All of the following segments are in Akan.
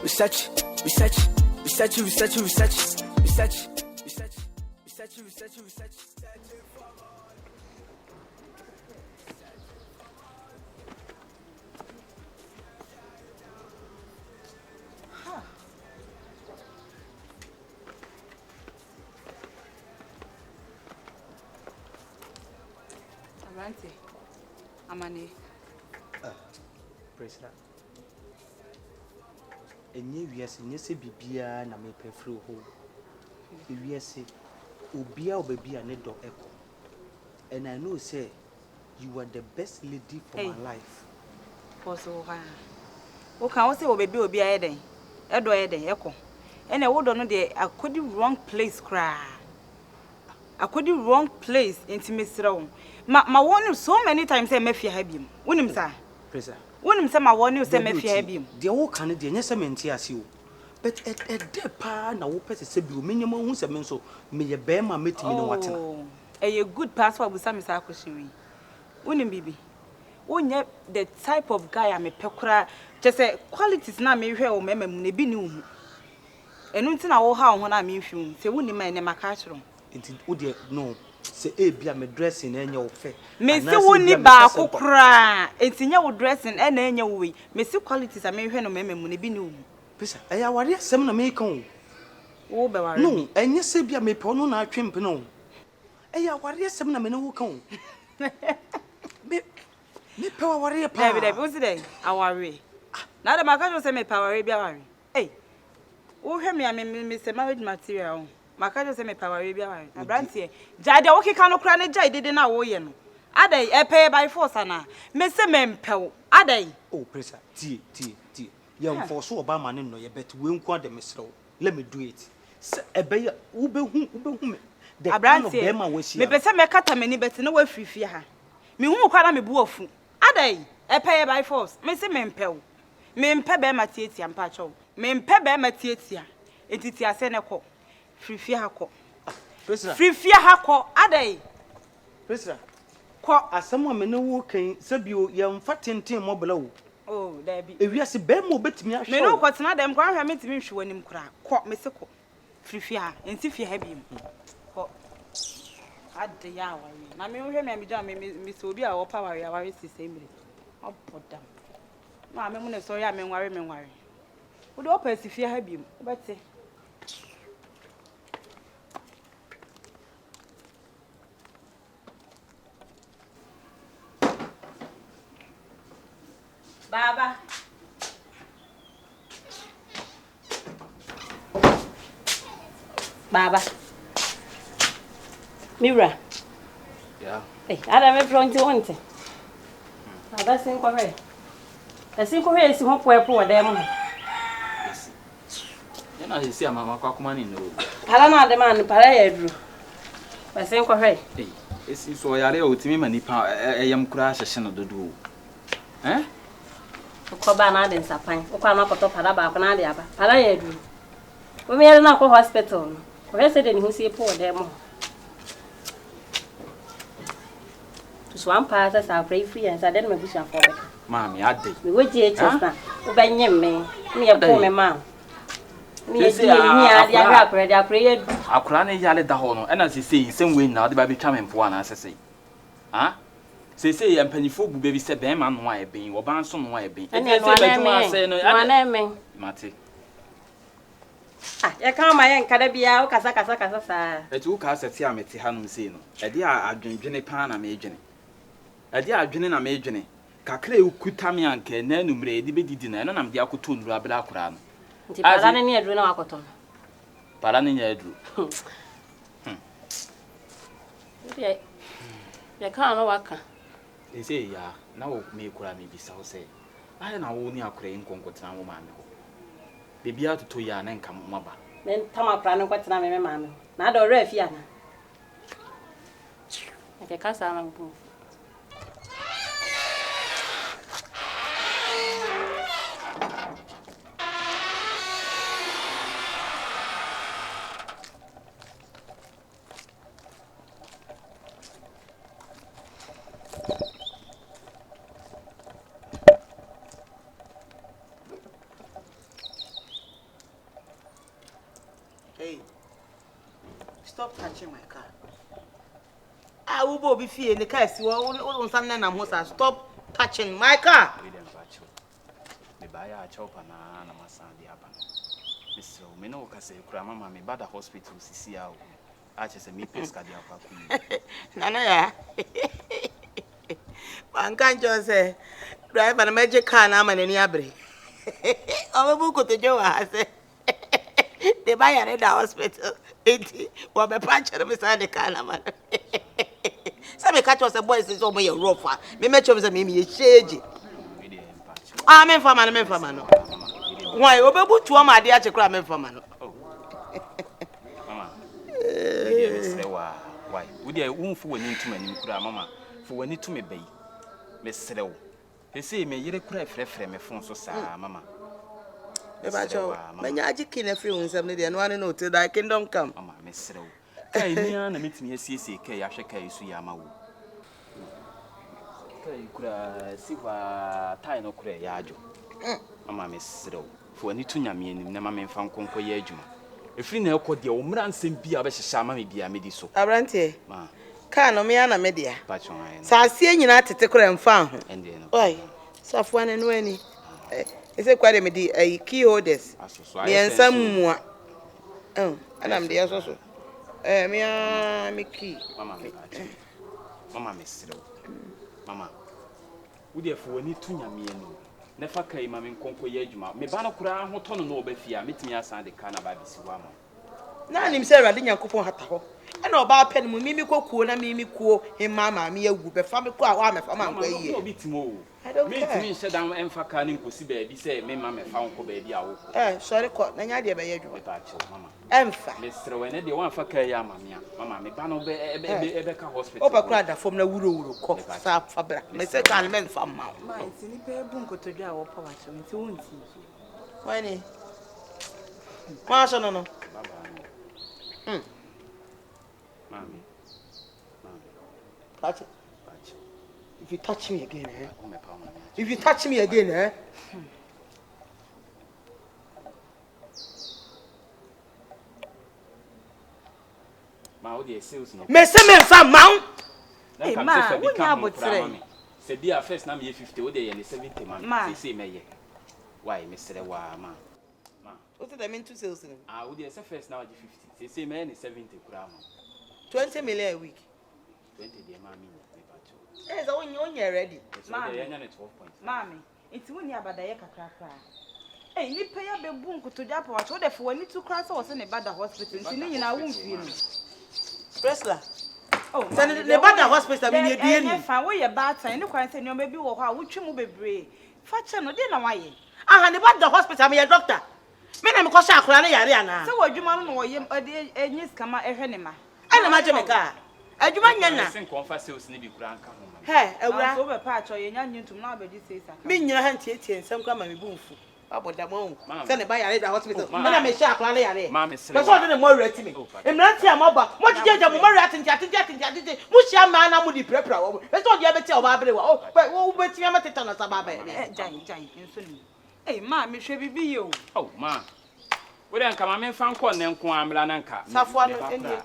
research, research, research, research, research, research, research, research, research, research. Auntie, Amani. Praise that. Enye wiase nye se bibia na me pefre ho. Wiase obia obabia ne do eko. And I know say you are the best lady for my life. Also ha. O kan say obabi obia eden. Edo eden eko. And I would no dey akodi wrong place cry. Akodi wrong place intimacy round. Ma warn you so many times say me fear habim. Wonim sa? Praise. Wonim say ma warn you say me fear habim. De wo kan de nya se menti ase o. But de pa na wo pese se bi o menyama hu se me so me ye be ma metimi no watena. Oh, a good passport with some question. Wonim bibi. Wonye the type of guy am pekura just say qualities na me hwe o mema mu na bi ni hu. Enu nti na wo ha ho na me hwe se wonim ma ne maka kyero. Nti wo de no se e bia me dressing na enya wo fe. Me se woni ba akokra entinya wo dressing e na enya wo wi. Me se qualities am hwe no mema mu na bi ni hu. Pesa eya ware asem na me kan wo be ware. No, enye se bia me pe no na atwempe no. Eya ware asem na me ne wo kan. Me pe ware pa. David, what's today? Aware. Na dem aka say me pa ware bia ware. Hey. Wo hwe me say marriage material. Maka say me pa ware bia ware. Abrantie. Jade wo keka no kra ne jai dede na wo ye no. Adai e pay by force ana. Me say me mpew. Adai. Oh, pressure. Tie. Yam for so oba man no ye bet we nko de mesrew. Let me do it. Se ebe wo be hu me. The kind of them we see. Me pese me kata mani bet na wa frifie ha. Me hu kwa na me bu afu. Adai e pay by force. Me say me mpew. Me mpe be ma tietia mpa cho. Me mpe be ma tietia. Entiti ase ne ko. Frifie ha ko. Pressure. Frifie ha ko. Adai. Pressure. Ko asem a me ne wo kan sabio yam fa tenten mobile wo. Oh, there be. Ewiase be mo betimi ahwe. Me no kwotena dem kwa hwa metimi hwe wanim kura. Ko me se ko. Frifie ha. Enti fie ha bi mu. Ko. Ade ya wari. Na me hwe me amija me so obi a wo pa wari awari sise mire. Obodam. Na me mu ne so ya me nware. Wo de opa sifie ha bi mu. Obete. Baba. Mira. Yeah. Hey, ada me pronto onte. Ada sin ko re. Sin ko re si ho po de mo. Yes. Na si ama kwa kuma ni no. Ala na de man para ya duru. Ba sin ko re. Eh, esi so yare o timi mani pa eyam kura hyehye no dodo. Ko ba na de nsapan. Ko kwa na koto para ba ko na de aba. Para ya duru. O me na ko hospital no. Ko he se de ni hu si po de mo. So am pa sa pray free and sa den me busia for be. Mami ade. Me woje chesta. Wo ba nyem me. Me ye po me ma. Me ye di ni ade akra de akra ye. Akra ne yale da ho no. E na se nsem we na de ba betwa me mpo ana sese. Ha? Se ye mpanifo bu be se ben ma no a ben. Wo ban so no a ben. E se betwa ase no. Wana me. Mate. Ah, ye kan ma ye nkada bia wo kasa sa. E tu ka sete amete hanum sei no. E de adwendwene pa na me dwene. Ade adwene na me dwene kakra ukuta me anka na numre de bedidi na na me akoto nuru abela akora no nti para ne ne aduru na wakoto para ne nya aduru ya kan no waka e say ya na wo me kura me bisa wo say ai na wo ni akora nkonkotena wo ma me ho bebi atoto ya na nka maba men tama pra ne kwatena me ma me na do re afia na ake kasa na bu Hey, stop touching my car. I will be fear in the car. You won't stand there and stop touching my car. Me buy a chopper na my son the happen. Miss me no can say mama me bad hospital see how. I just me pesca the aqua. Nana ya. Man can't just say drive a magic car now and any abre. I'm a book to Joe. I say they buy a the hospital. 80 or be punch beside the car man. Some catch us a boy is over your rougher. Me met you as a mimi shade. I'm in for man. Why, over to my dear to cram for man. Mama, why? Would you won't for when into many mama for when it to me bay? Miss Sedo. They say me you cry for me phone so sad, mama. When you're jiking a few and somebody and want to know till thy kingdom come. Mama, Miss Sedo. Kay, me and meet me a CCK, I shall carry Suyama. You could see what tie no cray, Yajo. Mama, Miss Sedo. For any tunya me and never men found conquer Yajuma. If you know what the Omran sent be a best Sama may be a mediso. Abrante, Ma, can't me an a media. Patron, So I see you not to take and found. and then, why, soft one and when is it quite a medi a key holders? Me and some more. Oh, and I'm the also. Me key. Mama, Miss Sedo. Mama, would you for any tunya me and never came, I mean, conquer Yajuma. Me banner cry, what on no befia, meet me outside the cannabis. Now, him say, I didn't coupon hat. And about pen, Mimi cool, and Mimi cool, him, mamma, me a whoop, a family call, I'm a family. I don't care. Me said, I'm emphacaning pussy baby, say, me mamma found baby. Sorry, caught, and idea by you, Mama. Empha. Mr. When they want for Kayama, Mamma, me banner Becca Hospital. Opa crowd from the Wuru, cough, sap, fabra, Mr. Canman from Mount. Mine, Sinipe Bunko to draw or power to me, to won't see. When Marshall, no. Mammy. Touch it. If you touch me again, eh? If you touch me again, eh? Me say me fa mount. Hey, ma, when you about today? Said dear first now 50 o dey and 70 man. Say me why Mr. Wa ma. What did I mean to sales? Ah, we dey say first now 50. Say me 70 kura ma. 20 million a week. 20 dey ma me pacho. Eh, so when you ready. Mommy, 12 points. Mommy, it's when you about the kakra. Hey, you pay a bunko to Japan. What if we need to cross us in a bad hospital? You know, I won't feel. Presla. Oh, send the bad hospital. I mean, you didn't find where you're bad. I know quite saying you may be or how would you be brave? Fatcher, no dinner, why? I had about the hospital. I'm a doctor. Me na me ko sha akura na yare ana. So adwuma no wo enyi skama ehwe ne ma. Ana ma jeme ka. Adwuma nya na. Sen konfa sales ni bi kura nka ho. He, awura. So be pa acho ye nya nyintum na obedi sei saka. Me nyina ha ntie nsem kwa ma me bu mfu. Aboda mo. Se ne ba yare da hospital. Me na me sha akura na yare. Ma me sele. So de mo rati me. Emranti amaba. Mo jijeje mo rati ntia. Mo shia ma na mo di prepra wo. E so de abeti o ba bere wa. Wo beti ma teta na sababa e. Jai nso ni. Eh ma me hwe bibi yo. Oh ma. We dey nka ma me fa nko ne nko amra na nka. Safo no eni.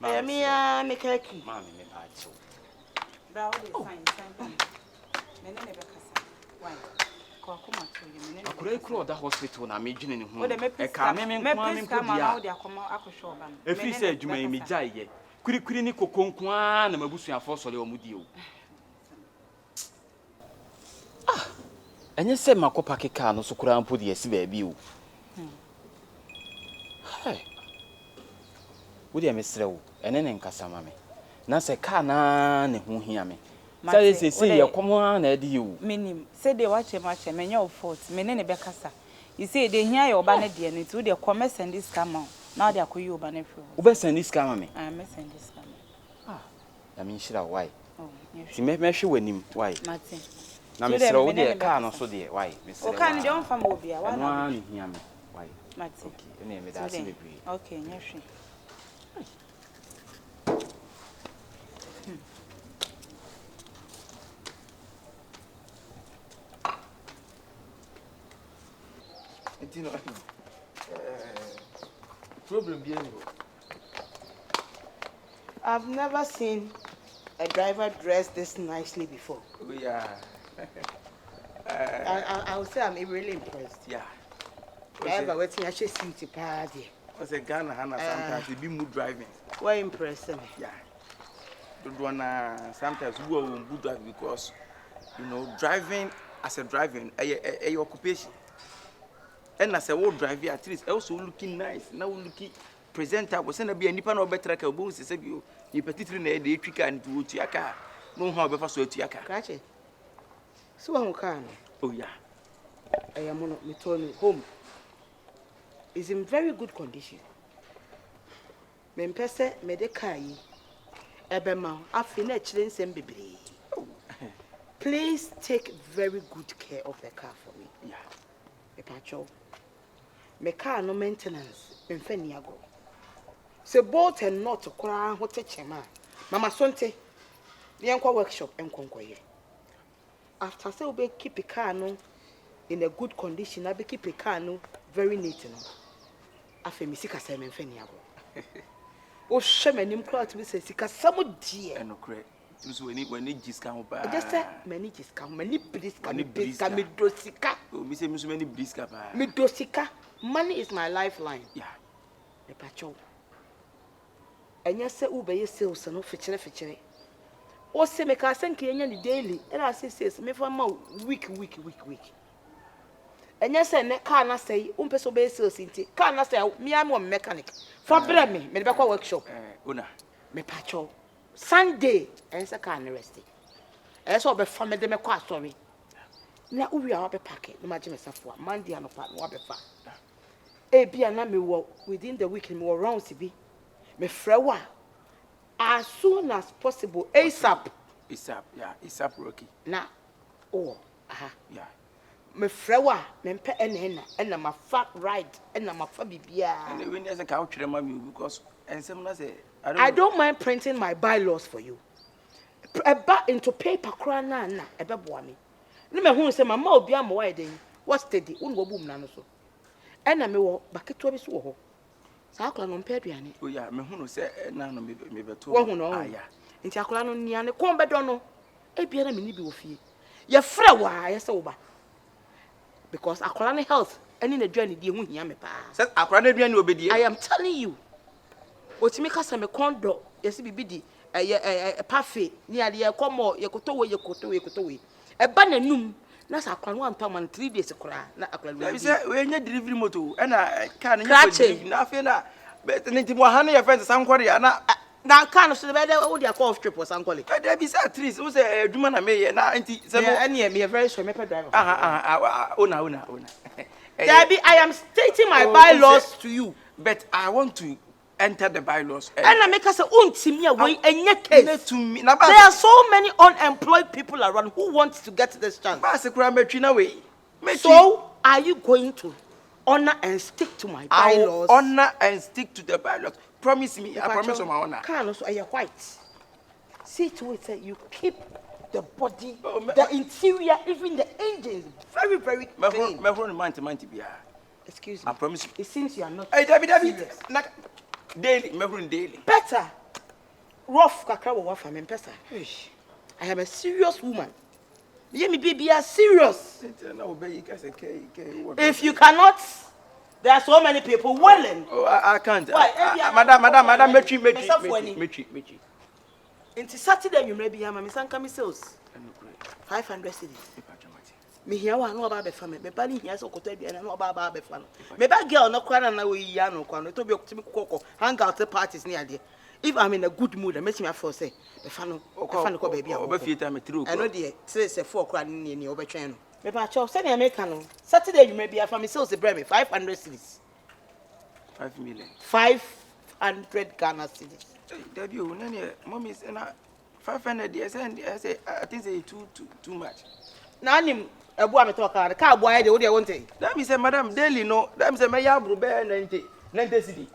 Me a me keki. Ma me pa acho. Bra wo dey sign. Me ne be kasa. Why? Ko akoma to ye me ne. Akura ikuro da hospital na me dwene ne ho. E ka me nko me ko dia. Wo dey akoma akohwe oba no. E fi se adwuma yi me jaiye. Kurikuri ni kokonko a na mabusuafo sɔre o mu die o. Ah. Enye se makopa keka no so kura ampo de esi ba bi o. Hey. Wodi amesre wo. Ene ne nkasa ma me. Na se ka na ne ho hia me. Say se ye komo na edi o. Minim. Say de wache menye of fault. Me ne be kasa. You say de hia ye oba na de ne ti wo de come send this scam. Na de akoyi oba na fro. Wo be send this scam me. Ah, me send this scam. Ah. Na me nhira why? Oh, yes. Ti me hwe wanim why? Martin. Na me sre wo de ka no so de why? Me sre. O ka ne de on fam obi a wa na ne hia me why? Martin. Okay, ene me da se bebre. Okay, nyehwe. problem be any. I've never seen a driver dressed this nicely before. Oh yeah. I would say I'm really impressed. Yeah. Driver, what's in your suit party? Was a Ghana Hana sometimes they be mood driving. What impressing me? Yeah. Don't wanna sometimes we will good drive because driving as a driving a occupation. And as a old driver at least also looking nice. Now looking presentable. Send be a nipa no better car bones say you particularly the trick and to your car. No how be so to your car. Catch it. So I'm can. Oh yeah. I am on me told me home is in very good condition. Me mpese me de kai ebema afina chile nsem bebre. Please take very good care of the car for me. Yeah. Me pacho. Me car no maintenance. Me mfe niago. Se bolt and nut kura ho techema. Mama sonte. Ni enkwa workshop enkonkwa ye. After say we keep the car no in a good condition, I be keep the car no very neat no. Afi mi sika se me mfe niago. O hwe manim kura to be say sika samo die. No correct. So when it just come up. Just say many just come, many briska, me dosika. Oh, me say so many briska pa. Me dosika. Money is my lifeline. Yeah. Me pacho. Enya se ube ye sales no fechere. O se me ka senke enya ni daily. Era say sales me for ma week. Enya se ne car na say umpe so be sales nti. Car na say me am mechanic. For bra me be kwa workshop. Una. Me pacho. Sunday and say car na rest. E so be fa me de me kwa sorry. Na uwi a be pack no ma je me safo. Monday anopa no be fa. E bia na me wo within the week me wo rounds bi. Me frewa as soon as possible ASAP. ASAP Rocky. Na aha. Yeah. Me frewa me mpe ena ma fa ride ena ma fa bibia. And when there's a couch because and some say I don't mind printing my bylaws for you. Eba into paper kra na ebe boa me. Ne me hu say mama obi am why den. What steady un wo bum na no so. Ena me wo baketo bi so wo ho. Sa akla no mpe aduane. Oh yeah, me hu no say na no me beto. Wo hu no. Ah yeah. Nti akla no nia ne kon bedo no. E bia na me ni bi wo fie. Ye frɛ wa ye se wo ba. Because akla no health any na aduane die hu hia me pa. Say akla na aduane obedie. I am telling you. Otimi kasa me kondo ye se bibi di parfait ni ade ye komo ye kotowe. E ba nanum na sa akla no ampa man 3 days kora na akla no. We say we nya delivery moto e na car na nya delivery na afi na nti mo ha na ye fence sankore ya na car no so be dey wo dey call strip or sankole. E dey be say at least we say adwuma na me ye na nti say mo any me very sure me driver. Una. Debbie, I am stating my bylaws to you. But I want to enter the bylaws. And I make us say untimi away enye case. There are so many unemployed people around who want to get this chance. So, are you going to honor and stick to my bylaws? I will honor and stick to the bylaws. Promise me. I promise on my honor. Can also are you white? See to it that you keep the body, the interior, even the engines very, very clean. Excuse me. I promise you. It seems you are not. Hey, David. Daily. Better. Rough kakra wo wafa me pesa. I am a serious woman. You me baby are serious. If you cannot, there are so many people willing. Oh, I can't. Why? Madam, Mechi. Into Saturday you may be a Miss Ankami sales. 500 cedis. Me here one no about the family. Me bani here so koto bi na no about the family. Me ba girl no kwana na we ya no kwana to be optimi kokoko hang out the parties near there. If I'm in a good mood, I make me for say the family ko baby. Oba fie time through. I know there say 4 kwana ni obetwen no. Me ba cho say na make no. Saturday you may be a family sales the bread me 500 cedis. 5 million. 500 Ghana cedis. Daddy, you know, mommy is 500 years and I say I think say too much. Na nim ebu am talk car boy dey wo dey want it. That me say madam daily no, that me say me ya bro be 90 cedi.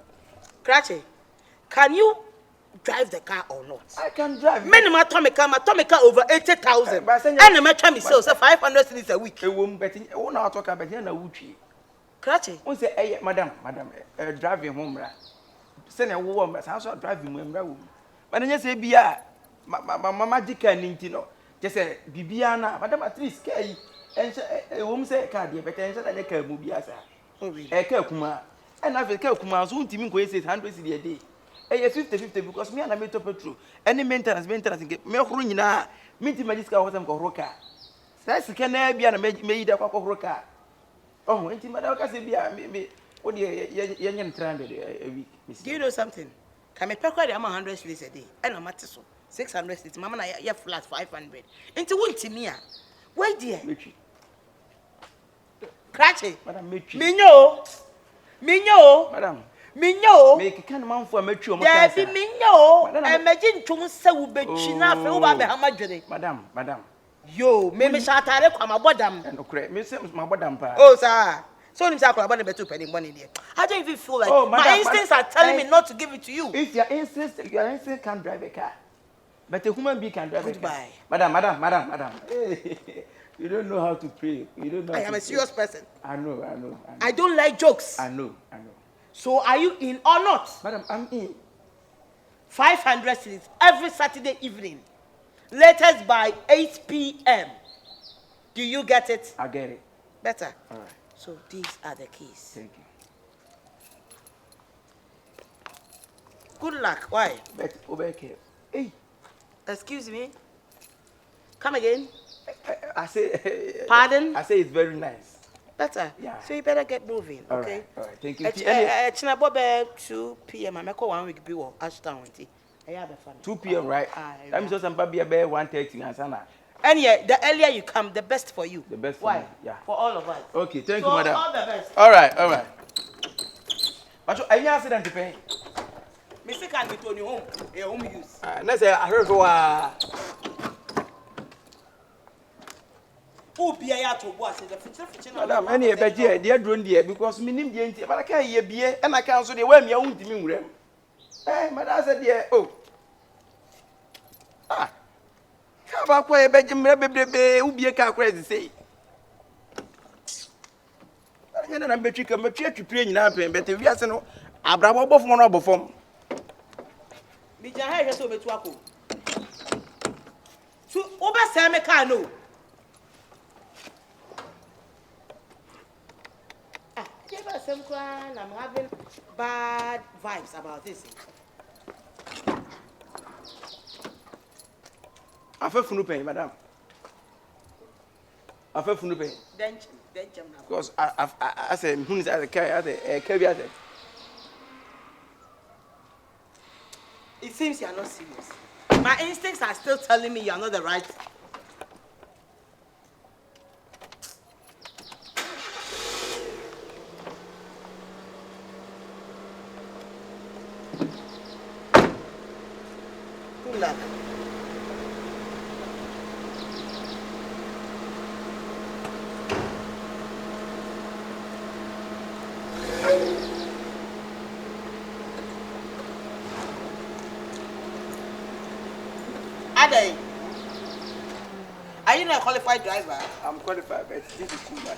Krache, can you drive the car or not? I can drive. Minimum atomic car over 80,000. And me try me sell 500 cedis a week. E wo mbeti, wo na talk about na wutwi. Krache. Won say madam driving home bra. Say na wo wo say so driving mu emra wo. But nya say bia mama dika ni ntino. Je say bibia na madam at least kai ense wo say card e beta ense na ka mu bia sa. Ka kuma. And na ka kuma so ntimi ko 600 cedi a day. 50-50 because me and I made petrol. Any maintenance, me huru nyina, me ti magiska ho sam ko huru ka. Sai sika na bia na me yida kwa ko huru ka. Oh, enti madam ka se bia me o de ye nyen 300 a week. Do you know something? Can me pekwa dey am 100 cedis a day. And na mate so 600 cedis. Mama na ya flat 500. Enti wonti me a. Where there? Mechi. Krache. Madam mechi. Minyo. Madam. Minyo. Make kan man for mechi o mo Yeah, kansa. minyo. Imagine tum se wo bechi na fe wo ba be ha madwene. Madam. Yo, me shatare kwa mabodam. No correct. Me say mabodam pa. Oh, sir. So him say akwa be betu penny money there. I don't even feel like my instincts are telling me not to give it to you. If your instincts can drive a car. But a human being can drive Goodbye. a car. Madam. Hey, you don't know how to pray. You don't know. I am a serious person. I know. I don't like jokes. I know. So are you in or not? Madam, I'm in. 500 cedis every Saturday evening. Latest by 8 p.m. Do you get it? I get it. Better. All right. So these are the keys. Thank you. Good luck. Why? But okay. Hey, Excuse me. Come again. I say. Pardon? I say it's very nice. Better. Yeah. So you better get moving. All Okay. right. 2 p.m. I make 1 week be Ashtown. 2 p.m. right? That means some baby about 1:30 and sana. And yeah, the earlier you come, the best for you. The best for Why? me, yeah. For all of us. Okay, thank So you, madam. all the best. All right. But I accident to pay. Mr. Can be Tony home. A home use. Let's say I heard go. Who be a to boss the future? Madam, any better dear drone dear because me name the but I can't hear beer and I can't so the way me own to me. Eh, madam said dear. Oh. Ah. How about quite a bedroom baby who be a car crazy say? I'm going to come a church to pray in Ampen, but if you are no, I brought both one of them. Be Jahan so be to ako. So over Sam Kano. Give us some clan. I'm having bad vibes about this. I feel for no pain, madam. I feel for no pain. Then Because I said, who is at the car? It seems you are not serious. My instincts are still telling me you are not the right. Good luck. Ade, are you not a qualified driver? I'm qualified, but this is too much.